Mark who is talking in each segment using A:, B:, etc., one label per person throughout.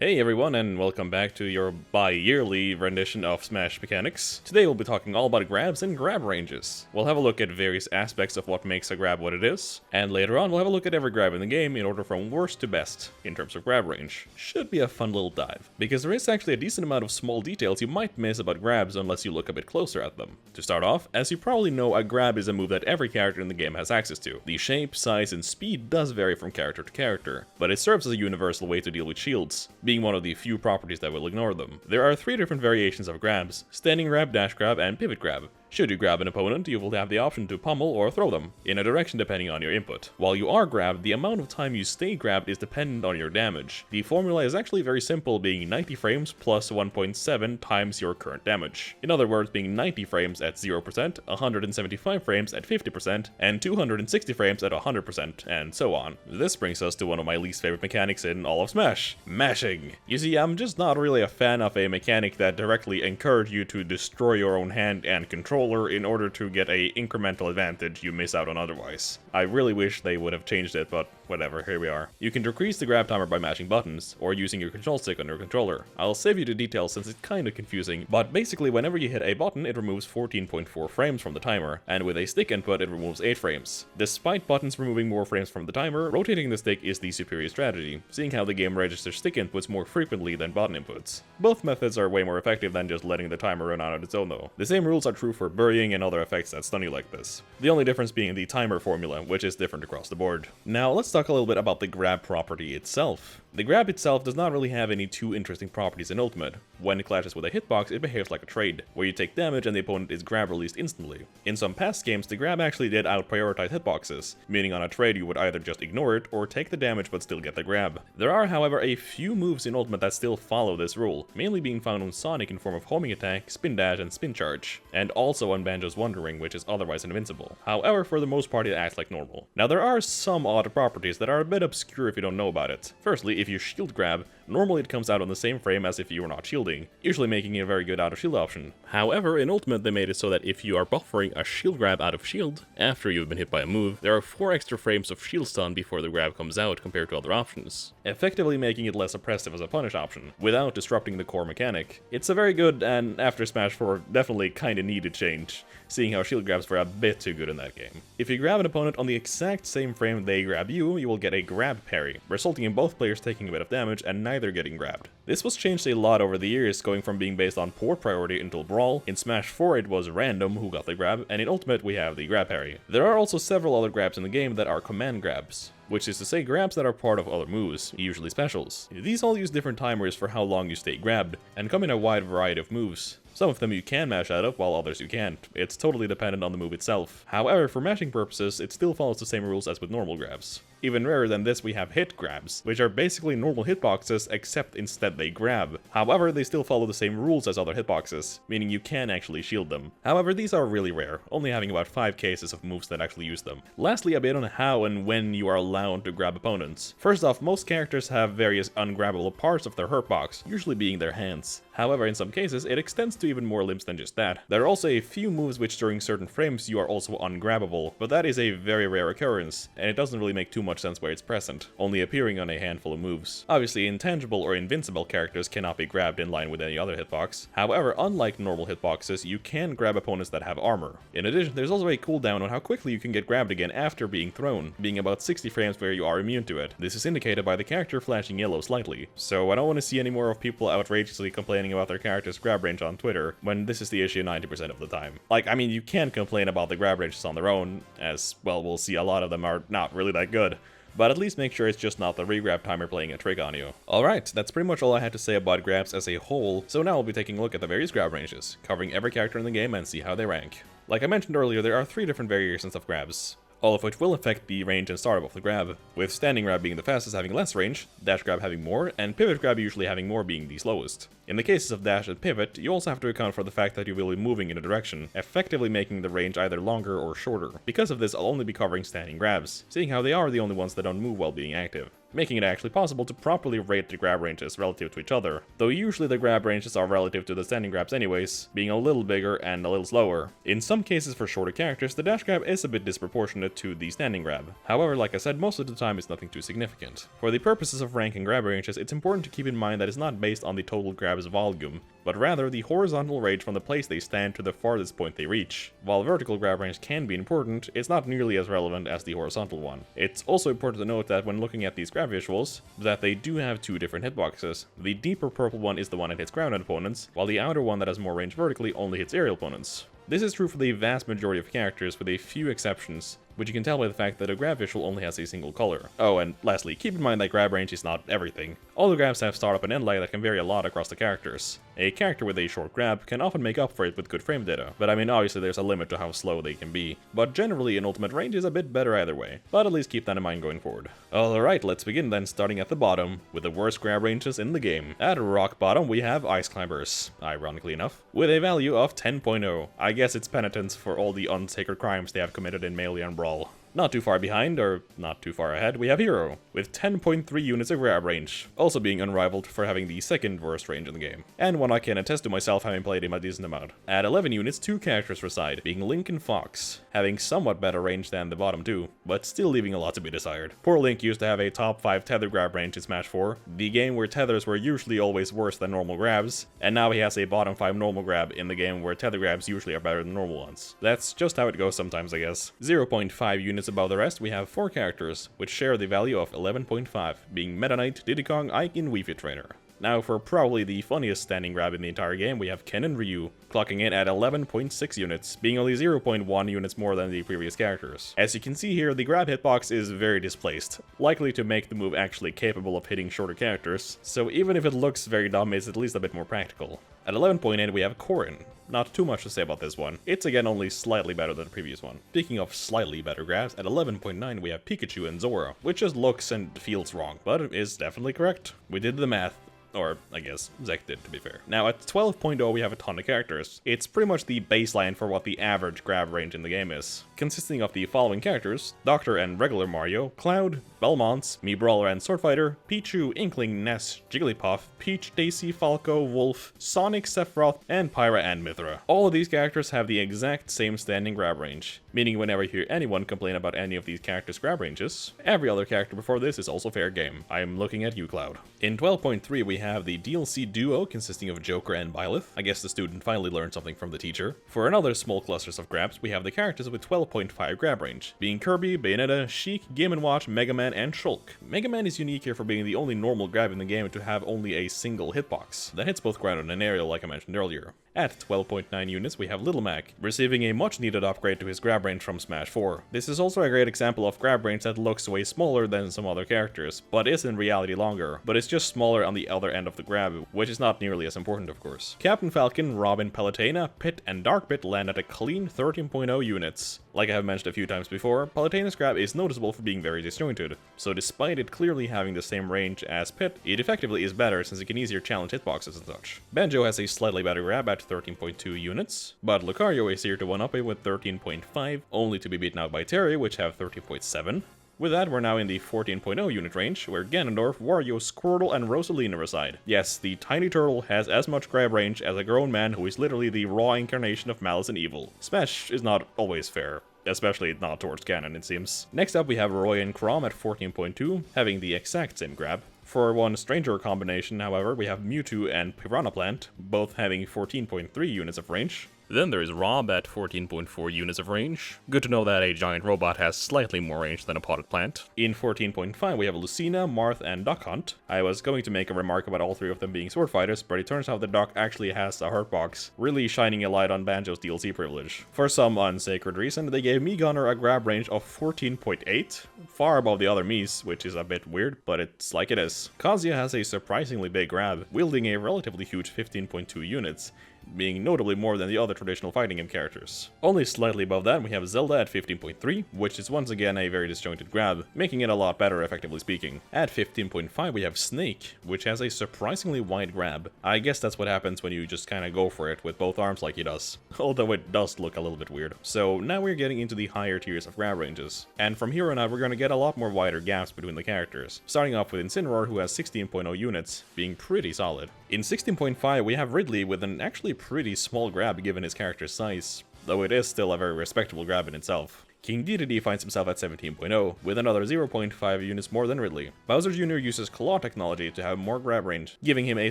A: Hey everyone, and welcome back to your bi-yearly rendition of Smash mechanics. Today we'll be talking all about grabs and grab ranges. We'll have a look at various aspects of what makes a grab what it is, and later on we'll have a look at every grab in the game in order from worst to best in terms of grab range. Should be a fun little dive, because there is actually a decent amount of small details you might miss about grabs unless you look a bit closer at them. To start off, as you probably know, a grab is a move that every character in the game has access to. The shape, size, and speed does vary from character to character, but it serves as a universal way to deal with shields, being one of the few properties that will ignore them. There are 3 different variations of grabs: standing grab, dash grab, and pivot grab. Should you grab an opponent, you will have the option to pummel or throw them, in a direction depending on your input. While you are grabbed, the amount of time you stay grabbed is dependent on your damage. The formula is actually very simple, being 90 frames plus 1.7 times your current damage. In other words, being 90 frames at 0%, 175 frames at 50%, and 260 frames at 100%, and so on. This brings us to one of my least favorite mechanics in all of Smash: mashing. You see, I'm just not really a fan of a mechanic that directly encourages you to destroy your own hand and controller in order to get a incremental advantage you miss out on otherwise. I really wish they would have changed it, but whatever, here we are. You can decrease the grab timer by mashing buttons, or using your control stick on your controller. I'll save you the details since it's kinda confusing, but basically whenever you hit a button it removes 14.4 frames from the timer, and with a stick input it removes 8 frames. Despite buttons removing more frames from the timer, rotating the stick is the superior strategy, seeing how the game registers stick inputs more frequently than button inputs. Both methods are way more effective than just letting the timer run out on its own though. The same rules are true for burying and other effects that stun you like this. The only difference being the timer formula, which is different across the board. Now let's talk a little bit about the grab property itself. The grab itself does not really have any too interesting properties in Ultimate. When it clashes with a hitbox, it behaves like a trade, where you take damage and the opponent is grab released instantly. In some past games, the grab actually did out-prioritize hitboxes, meaning on a trade you would either just ignore it or take the damage but still get the grab. There are, however, a few moves in Ultimate that still follow this rule, mainly being found on Sonic in form of homing attack, spin dash, and spin charge, and also on Banjo's Wonder Ring, which is otherwise invincible. However, for the most part it acts like normal. Now there are some odd properties that are a bit obscure if you don't know about it. Firstly, if you shield grab, normally it comes out on the same frame as if you were not shielding, usually making it a very good out of shield option. However, in Ultimate they made it so that if you are buffering a shield grab out of shield, after you've been hit by a move, there are 4 extra frames of shield stun before the grab comes out compared to other options, effectively making it less oppressive as a punish option, without disrupting the core mechanic. It's a very good, and after Smash 4, definitely kinda needed change, seeing how shield grabs were a bit too good in that game. If you grab an opponent on the exact same frame they grab you, you will get a grab parry, resulting in both players taking a bit of damage and neither getting grabbed. This was changed a lot over the years, going from being based on port priority until Brawl. In Smash 4 it was random who got the grab, and in Ultimate we have the grab parry. There are also several other grabs in the game that are command grabs, which is to say grabs that are part of other moves, usually specials. These all use different timers for how long you stay grabbed, and come in a wide variety of moves. Some of them you can mash out of, while others you can't. It's totally dependent on the move itself. However, for mashing purposes, it still follows the same rules as with normal grabs. Even rarer than this, we have hit grabs, which are basically normal hitboxes, except instead they grab. However, they still follow the same rules as other hitboxes, meaning you can actually shield them. However, these are really rare, only having about 5 cases of moves that actually use them. Lastly, a bit on how and when you are allowed to grab opponents. First off, most characters have various ungrabbable parts of their hurtbox, usually being their hands. However, in some cases, it extends to even more limbs than just that. There are also a few moves which during certain frames you are also ungrabbable, but that is a very rare occurrence, and it doesn't really make too much sense where it's present, only appearing on a handful of moves. Obviously, intangible or invincible characters cannot be grabbed in line with any other hitbox. However, unlike normal hitboxes, you can grab opponents that have armor. In addition, there's also a cooldown on how quickly you can get grabbed again after being thrown, being about 60 frames where you are immune to it. This is indicated by the character flashing yellow slightly. So I don't want to see any more of people outrageously complaining about their character's grab range on Twitter, when this is the issue 90% of the time. Like, I mean, you can complain about the grab ranges on their own, as, well, we'll see a lot of them are not really that good, but at least make sure it's just not the regrab timer playing a trick on you. Alright, that's pretty much all I had to say about grabs as a whole, so now we'll be taking a look at the various grab ranges, covering every character in the game and see how they rank. Like I mentioned earlier, there are 3 different variations of grabs, all of which will affect the range and startup of the grab, with standing grab being the fastest having less range, dash grab having more, and pivot grab usually having more being the slowest. In the cases of dash and pivot, you also have to account for the fact that you will be moving in a direction, effectively making the range either longer or shorter. Because of this, I'll only be covering standing grabs, seeing how they are the only ones that don't move while being active. making it actually possible to properly rate the grab ranges relative to each other, though usually the grab ranges are relative to the standing grabs anyways, being a little bigger and a little slower. In some cases for shorter characters, the dash grab is a bit disproportionate to the standing grab. However, like I said, most of the time it's nothing too significant. For the purposes of ranking grab ranges, it's important to keep in mind that it's not based on the total grab's volume, but rather the horizontal range from the place they stand to the farthest point they reach. While vertical grab range can be important, it's not nearly as relevant as the horizontal one. It's also important to note that when looking at these grab visuals, that they do have two different hitboxes. The deeper purple one is the one that hits grounded opponents, while the outer one that has more range vertically only hits aerial opponents. This is true for the vast majority of characters, with a few exceptions, which you can tell by the fact that a grab visual only has a single color. Oh, and lastly, keep in mind that grab range is not everything. All the grabs have startup and end lag that can vary a lot across the characters. A character with a short grab can often make up for it with good frame data, but I mean obviously there's a limit to how slow they can be. But generally an ultimate range is a bit better either way, but at least keep that in mind going forward. Alright, let's begin then, starting at the bottom, with the worst grab ranges in the game. At rock bottom we have Ice Climbers, ironically enough, with a value of 10.0. I guess it's penitence for all the unsacred crimes they have committed in Melee and Brawl. Not too far behind, or not too far ahead, we have Hero, with 10.3 units of grab range, also being unrivaled for having the second worst range in the game, and one I can attest to myself having played him a decent amount. At 11 units, two characters reside, being Link and Fox, having somewhat better range than the bottom two, but still leaving a lot to be desired. Poor Link used to have a top 5 tether grab range in Smash 4, the game where tethers were usually always worse than normal grabs, and now he has a bottom 5 normal grab in the game where tether grabs usually are better than normal ones. That's just how it goes sometimes, I guess. 0.5 units above the rest, we have 4 characters, which share the value of 11.5, being Meta Knight, Diddy Kong, Ike, and Wii Fit Trainer. Now for probably the funniest standing grab in the entire game, we have Ken and Ryu, clocking in at 11.6 units, being only 0.1 units more than the previous characters. As you can see here, the grab hitbox is very displaced, likely to make the move actually capable of hitting shorter characters, so even if it looks very dumb, it's at least a bit more practical. At 11.8 we have Corrin. Not too much to say about this one. It's again only slightly better than the previous one. Speaking of slightly better grabs, at 11.9 we have Pikachu and Zora, which just looks and feels wrong, but is definitely correct. We did the math. Or, I guess, Zek did, to be fair. Now, at 12.0 we have a ton of characters. It's pretty much the baseline for what the average grab range in the game is, consisting of the following characters: Doctor and regular Mario, Cloud, Belmont, Mii Brawler and Sword Fighter, Pichu, Inkling, Ness, Jigglypuff, Peach, Daisy, Falco, Wolf, Sonic, Sephiroth, and Pyra and Mithra. All of these characters have the exact same standing grab range, meaning whenever you hear anyone complain about any of these characters' grab ranges, every other character before this is also fair game. I'm looking at you, Cloud. In 12.3 we have the DLC duo consisting of Joker and Byleth. I guess the student finally learned something from the teacher. For another small clusters of grabs, we have the characters with 12.5 grab range, being Kirby, Bayonetta, Sheik, Game & Watch, Mega Man, and Shulk. Mega Man is unique here for being the only normal grab in the game to have only a single hitbox that hits both grounded and aerial, like I mentioned earlier. At 12.9 units we have Little Mac, receiving a much needed upgrade to his grab range from Smash 4. This is also a great example of grab range that looks way smaller than some other characters, but is in reality longer, but it's just smaller on the other end of the grab, which is not nearly as important of course. Captain Falcon, Robin, Palutena, Pit, and Dark Pit land at a clean 13.0 units. Like I have mentioned a few times before, Palutena's grab is noticeable for being very disjointed, so despite it clearly having the same range as Pit, it effectively is better since it can easier challenge hitboxes and such. Banjo has a slightly better grab at 13.2 units, but Lucario is here to one-up it with 13.5, only to be beaten out by Terry, which have 13.7. With that, we're now in the 14.0 unit range, where Ganondorf, Wario, Squirtle, and Rosalina reside. Yes, the tiny turtle has as much grab range as a grown man who is literally the raw incarnation of malice and evil. Smash is not always fair, especially not towards Ganon, it seems. Next up we have Roy and Chrom at 14.2, having the exact same grab. For one stranger combination, however, we have Mewtwo and Piranha Plant, both having 14.3 units of range. Then there is Rob at 14.4 units of range. Good to know that a giant robot has slightly more range than a potted plant. In 14.5 we have Lucina, Marth, and Duck Hunt. I was going to make a remark about all three of them being sword fighters, but it turns out the Duck actually has a hurt box, really shining a light on Banjo's DLC privilege. For some unsacred reason, they gave Mii Gunner a grab range of 14.8, far above the other Miis, which is a bit weird, but it's like it is. Kazuya has a surprisingly big grab, wielding a relatively huge 15.2 units, being notably more than the other traditional fighting game characters. Only slightly above that we have Zelda at 15.3, which is once again a very disjointed grab, making it a lot better effectively speaking. At 15.5 we have Snake, which has a surprisingly wide grab. I guess that's what happens when you just kinda go for it with both arms like he does, although it does look a little bit weird. So now we're getting into the higher tiers of grab ranges, and from here on out we're gonna get a lot more wider gaps between the characters, starting off with Incineroar, who has 16.0 units, being pretty solid. In 16.5 we have Ridley with an actually pretty small grab given his character's size, though it is still a very respectable grab in itself. King Dedede finds himself at 17.0, with another 0.5 units more than Ridley. Bowser Jr. uses Claw technology to have more grab range, giving him a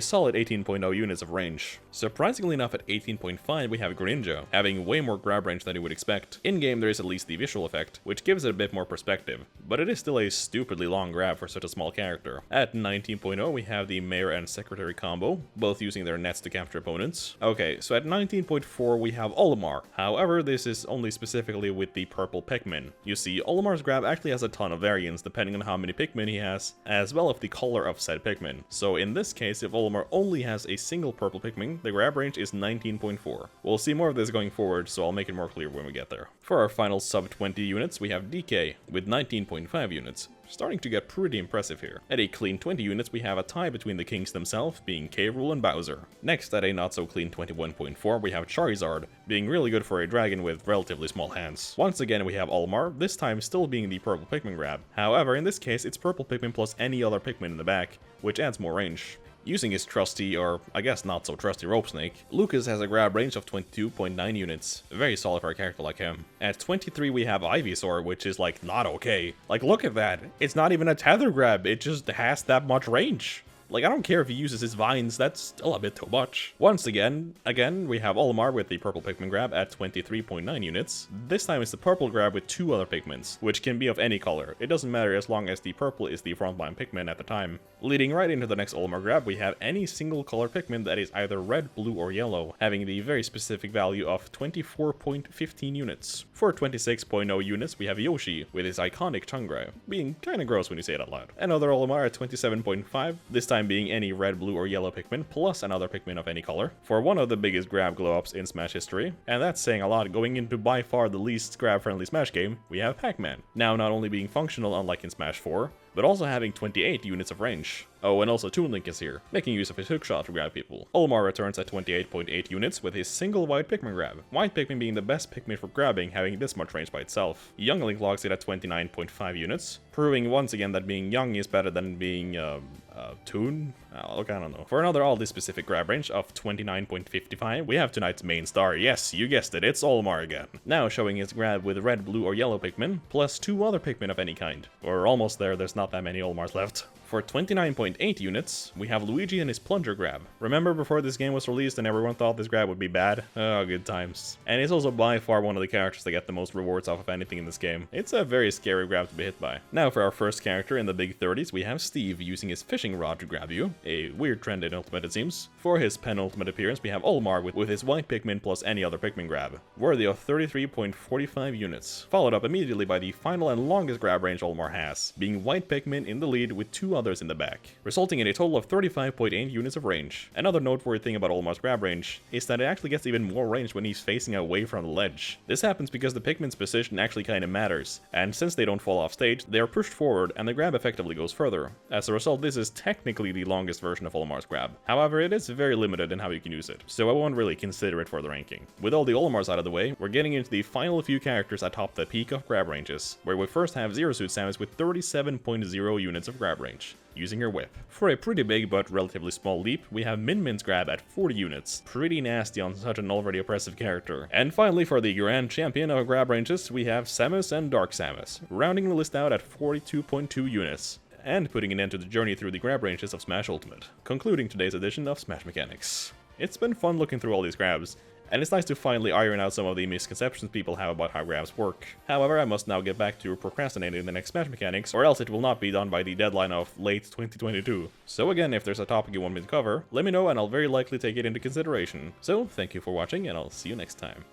A: solid 18.0 units of range. Surprisingly enough, at 18.5 we have Greninja, having way more grab range than you would expect. In-game there is at least the visual effect, which gives it a bit more perspective, but it is still a stupidly long grab for such a small character. At 19.0 we have the Mayor and Secretary combo, both using their nets to capture opponents. Okay, so at 19.4 we have Olimar. However, this is only specifically with the purple Pikmin. You see, Olimar's grab actually has a ton of variance depending on how many Pikmin he has, as well as the color of said Pikmin. So in this case, if Olimar only has a single purple Pikmin, the grab range is 19.4. We'll see more of this going forward, so I'll make it more clear when we get there. For our final sub 20 units, we have DK with 19.5 units. Starting to get pretty impressive here. At a clean 20 units, we have a tie between the kings themselves, being K. Rool and Bowser. Next, at a not so clean 21.4, we have Charizard, being really good for a dragon with relatively small hands. Once again, we have Olimar, this time still being the purple Pikmin grab. However, in this case, it's purple Pikmin plus any other Pikmin in the back, which adds more range. Using his trusty, or I guess not so trusty Rope Snake, Lucas has a grab range of 22.9 units. Very solid for a character like him. At 23 we have Ivysaur, which is like not okay. Like look at that, it's not even a tether grab, it just has that much range. Like, I don't care if he uses his vines, that's still a bit too much. Once again, we have Olimar with the purple Pikmin grab at 23.9 units. This time it's the purple grab with two other Pikmins, which can be of any color. It doesn't matter as long as the purple is the frontline Pikmin at the time. Leading right into the next Olimar grab, we have any single color Pikmin that is either red, blue, or yellow, having the very specific value of 24.15 units. For 26.0 units, we have Yoshi with his iconic tongue grab, being kinda gross when you say it out loud. Another Olimar at 27.5, this time being any red, blue, or yellow Pikmin, plus another Pikmin of any color, for one of the biggest grab glow-ups in Smash history, and that's saying a lot. Going into by far the least grab-friendly Smash game, we have Pac-Man, now not only being functional unlike in Smash 4, but also having 28 units of range. Oh, and also Toon Link is here, making use of his hookshot to grab people. Olimar returns at 28.8 units with his single white Pikmin grab. White Pikmin being the best Pikmin for grabbing, having this much range by itself. Young Link logs it at 29.5 units, proving once again that being young is better than being, Toon? Look, I don't know. For another Aldi specific grab range of 29.55, we have tonight's main star. Yes, you guessed it, it's Olimar again. Now showing his grab with red, blue, or yellow Pikmin, plus two other Pikmin of any kind. We're almost there, there's not that many Olimars left. For 29.8 units, we have Luigi and his plunger grab. Remember before this game was released and everyone thought this grab would be bad? Oh, good times. And he's also by far one of the characters that get the most rewards off of anything in this game. It's a very scary grab to be hit by. Now for our first character in the big 30s, we have Steve using his fishing rod to grab you. A weird trend in Ultimate it seems. For his penultimate appearance, we have Olimar with his white Pikmin plus any other Pikmin grab, worthy of 33.45 units. Followed up immediately by the final and longest grab range Olimar has, being white Pikmin in the lead with two others in the back, resulting in a total of 35.8 units of range. Another noteworthy thing about Olimar's grab range is that it actually gets even more range when he's facing away from the ledge. This happens because the Pikmin's position actually kinda matters, and since they don't fall off stage, they are pushed forward and the grab effectively goes further. As a result, this is technically the longest version of Olimar's grab. However, it is very limited in how you can use it, so I won't really consider it for the ranking. With all the Olimars out of the way, we're getting into the final few characters atop the peak of grab ranges, where we first have Zero Suit Samus with 37.0 units of grab range, using her whip. For a pretty big but relatively small leap, we have Min Min's grab at 40 units. Pretty nasty on such an already oppressive character. And finally, for the grand champion of grab ranges, we have Samus and Dark Samus, rounding the list out at 42.2 units, and putting an end to the journey through the grab ranges of Smash Ultimate, concluding today's edition of Smash Mechanics. It's been fun looking through all these grabs, and it's nice to finally iron out some of the misconceptions people have about how grabs work. However, I must now get back to procrastinating the next Smash Mechanics, or else it will not be done by the deadline of late 2022. So again, if there's a topic you want me to cover, let me know and I'll very likely take it into consideration. So, thank you for watching, and I'll see you next time.